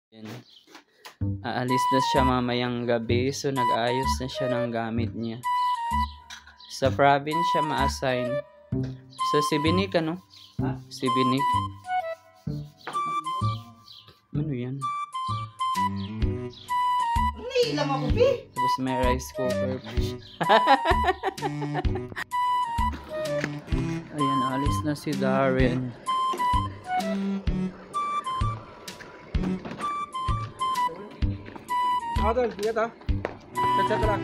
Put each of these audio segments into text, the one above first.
Yan. Aalis na siya mamayang gabi, so nag-ayos na siya ng gamit niya. Sa province siya ma-assign. Sa Sibinik, ano? Sibinik. Ano yan? Hindi lang ako, Bi. Tapos may rice cooker pa siya. Ayan, alis na si Darren. Tol, ingat ha. Chat-chat lang.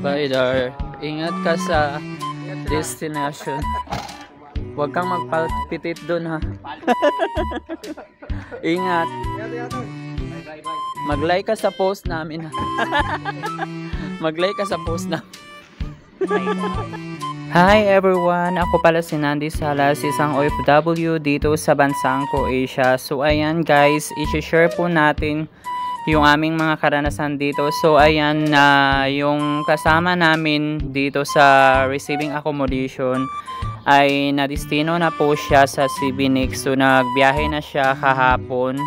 Bye, Dar. Ingat ka sa destination. Huwag kang magpalpitit dun, ha. Ingat. Ingat, Tol. Bye. Mag-like ka sa post namin, ha. Mag-like ka sa post namin. Hi everyone! Ako pala si Nandi Salas, isang OFW dito sa bansang Croatia. So ayan guys, i-share po natin yung aming mga karanasan dito. So ayan, yung kasama namin dito sa receiving accommodation ay nadistino na po siya sa Sibinik. So nagbiyahe na siya kahapon.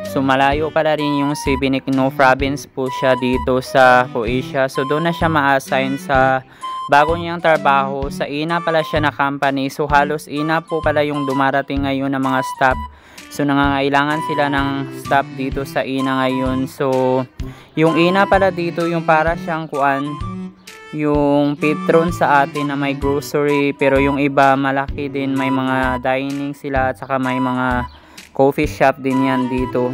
So malayo pala rin yung Sibinik, no province po siya dito sa Croatia. So doon na siya ma-assign sa bago niyang trabaho. Sa INA pala siya na company. So halos INA po pala yung dumarating ngayon ng mga staff. So nangangailangan sila ng staff dito sa INA ngayon. So yung INA pala dito yung para siyang yung patron sa atin na may grocery. Pero yung iba malaki din, may mga dining sila at saka may mga coffee shop din yan dito.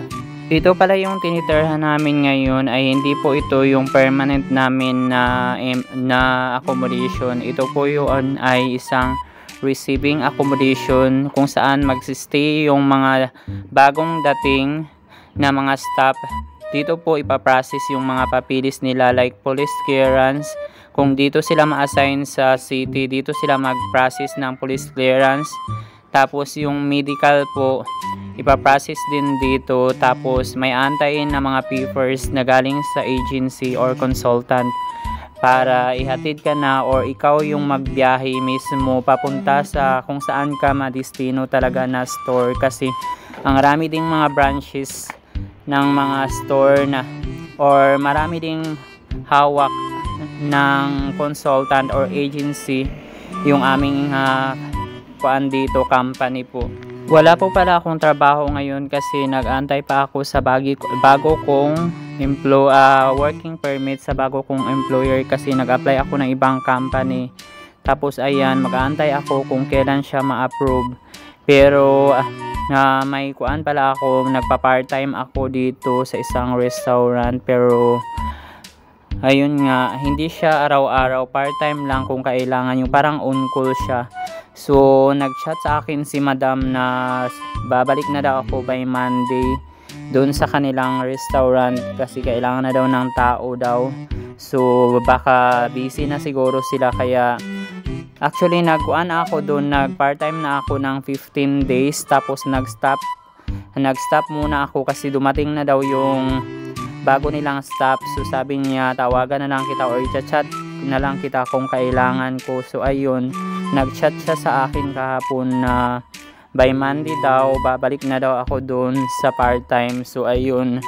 Ito pala yung tinitirhan namin ngayon ay hindi po ito yung permanent namin na accommodation. Ito po yun ay isang receiving accommodation kung saan magsistay yung mga bagong dating na mga staff. Dito po ipaprocess yung mga papilis nila like police clearance. Kung dito sila ma-assign sa city, dito sila mag-process ng police clearance. Tapos yung medical po ipaprocess din dito. Tapos may antayin na mga papers na galing sa agency or consultant para ihatid ka na or ikaw yung magbiyahe mismo papunta sa kung saan ka madistino talaga na store. Kasi ang marami ding mga branches ng mga store na or marami ding hawak ng consultant or agency yung aming dito company po. Wala po pala akong trabaho ngayon kasi nag-antay pa ako sa bago kong working permit sa bago kong employer kasi nag-apply ako ng ibang company. Tapos ayan, mag-aantay ako kung kailan siya ma-approve. Pero may pala ako, nagpa-part-time ako dito sa isang restaurant. Pero ayun nga, hindi siya araw-araw, part-time lang kung kailangan, yung parang on-call siya. So, nag-chat sa akin si madam na babalik na daw ako by Monday doon sa kanilang restaurant kasi kailangan na daw ng tao daw. So, baka busy na siguro sila kaya actually ako doon, nag-part-time na ako ng 15 days tapos nag-stop muna ako kasi dumating na daw yung bago nilang staff. So, sabi niya tawagan na lang kita or i-chat na lang kita kung kailangan ko. So, ayun. Nag-chat siya sa akin kahapon na by Monday daw, babalik na daw ako doon sa part-time. So, ayun.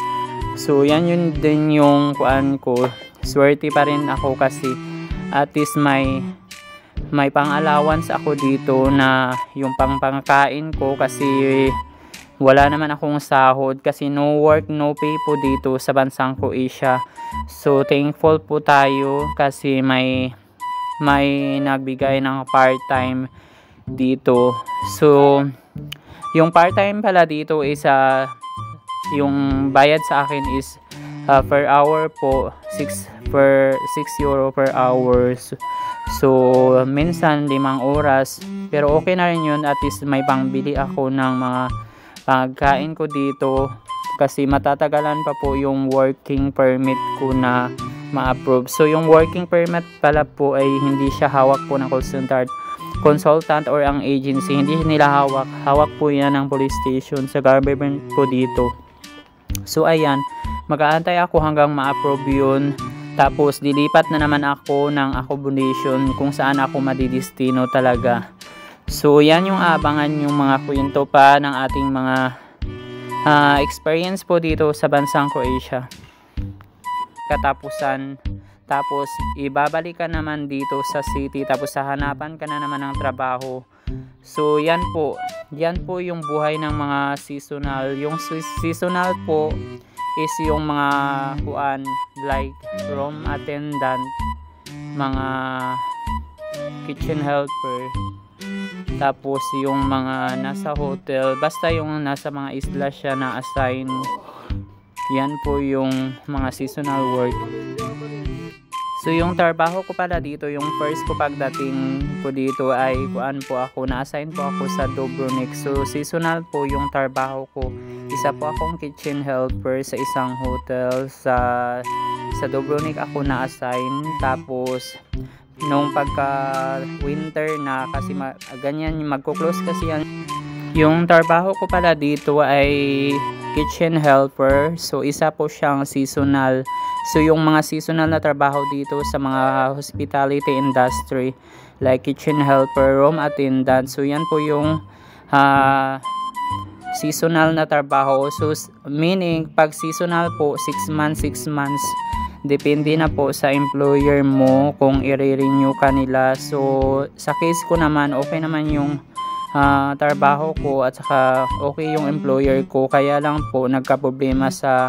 So, yan yun din yung ko. Swerte pa rin ako kasi at least may pang-allowance ako dito na yung pangkain ko kasi wala naman akong sahod kasi no work, no pay po dito sa bansang Croatia. So, thankful po tayo kasi may nagbigay ng part-time dito. So, yung part-time pala dito is yung bayad sa akin is per hour po 6 euro per hour. So, minsan 5 oras. Pero okay na rin yun, at least may pangbili ako ng mga pagkain ko dito kasi matatagalan pa po yung working permit ko na ma-approve. So yung working permit pala po ay hindi siya hawak po ng consultant or ang agency, hindi nila hawak po yan ng police station sa government po dito. So ayan, mag-aantay ako hanggang ma-approve yun. Tapos dilipat na naman ako ng accommodation kung saan ako madidistino talaga. So yan yung abangan yung mga kwento pa ng ating mga experience po dito sa bansang Croatia. Katapusan, tapos ibabalik ka naman dito sa city, tapos hahanapan ka na naman ng trabaho. So yan po yung buhay ng mga seasonal. Yung seasonal po is yung mga like room attendant, mga kitchen helper, tapos yung mga nasa hotel, basta yung nasa mga isla siya na assign. Yan po yung mga seasonal work. So yung trabaho ko pala dito, yung first ko pagdating po dito ay na-assign po ako sa Dubrovnik. So seasonal po yung trabaho ko. Isa po akong kitchen helper sa isang hotel sa Dubrovnik ako na-assign. Tapos nung pagka winter na, kasi ganyan magko-close kasi yan. Yung trabaho ko pala dito ay kitchen helper. So isa po siyang seasonal. So yung mga seasonal na trabaho dito sa mga hospitality industry, like kitchen helper, room attendant. So yan po yung seasonal na trabaho. So meaning pag seasonal po 6 months, depende na po sa employer mo kung i-renew ka nila. So sa case ko naman, okay naman yung trabaho ko at saka okay yung employer ko. Kaya lang po nagka-problema sa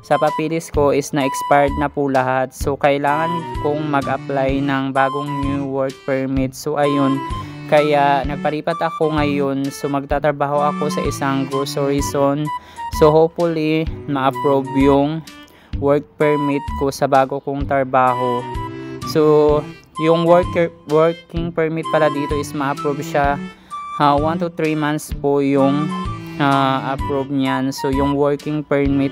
papilis ko is na-expired na po lahat. So kailangan kong mag-apply ng bagong new work permit. So ayun, kaya nagpalipat ako ngayon. So magtatrabaho ako sa isang grocery zone. So hopefully ma-approve yung work permit ko sa bago kong trabaho. So yung working permit pala dito is ma-approve siya 1 to 3 months po yung approve niyan. So yung working permit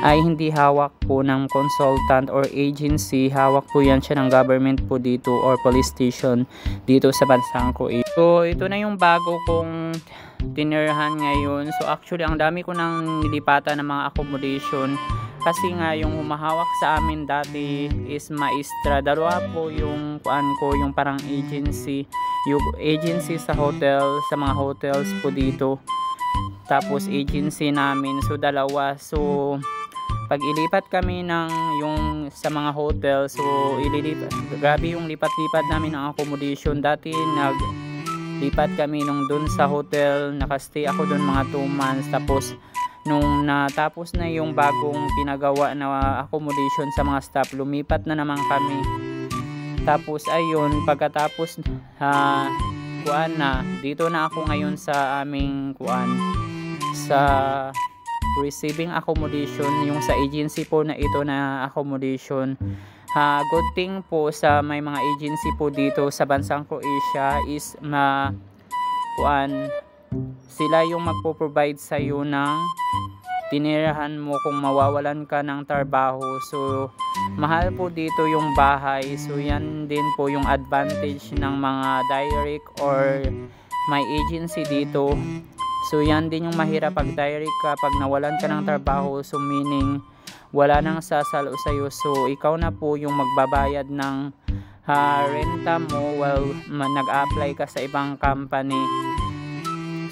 ay hindi hawak po ng consultant or agency. Hawak po yan siya ng government po dito or police station dito sa bansang Croatia. So ito na yung bago kong tinirahan ngayon. So actually ang dami ko nang nilipatan ng mga accommodation. Kasi nga yung humahawak sa amin dati is Maestra. Dalawa po yung yung parang agency. Yung agency sa hotel, sa mga hotels po dito. Tapos agency namin. So dalawa. So pag ilipat kami ng yung sa mga hotel, so grabe yung lipat-lipat namin ng accommodation. Dati naglipat kami nung dun sa hotel, nakastay ako dun mga 2 months. Tapos nung natapos na yung bagong pinagawa na accommodation sa mga staff, lumipat na naman kami. Tapos ayun, pagkatapos dito na ako ngayon sa aming sa receiving accommodation, yung sa agency po na ito na accommodation. Good thing po sa may mga agency po dito sa bansang Croatia is sila yung magpo-provide sa iyo ng tinirahan mo kung mawawalan ka ng trabaho. So mahal po dito yung bahay. So yan din po yung advantage ng mga direct or may agency dito. So yan din yung mahirap pag direct ka, pag nawalan ka ng trabaho. So meaning wala nang sasalo sa'yo. So ikaw na po yung magbabayad ng renta mo while nag-apply ka sa ibang company.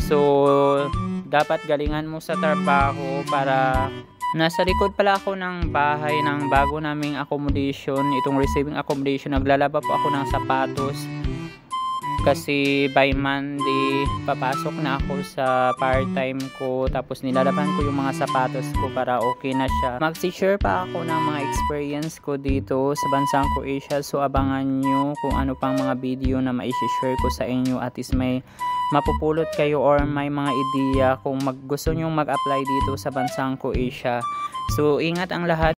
So dapat galingan mo sa trabaho. Para nasa likod pala ako ng bahay ng bago naming accommodation, itong receiving accommodation. Naglalaba po ako ng sapatos kasi by Monday papasok na ako sa part-time ko. Tapos nilalaban ko yung mga sapatos ko para okay na siya. Mag-share pa ako ng mga experience ko dito sa bansang Croatia. So abangan nyo kung ano pang mga video na ma-share ko sa inyo. At is may mapupulot kayo or may mga ideya kung gusto nyo mag-apply dito sa bansang Croatia. So ingat ang lahat.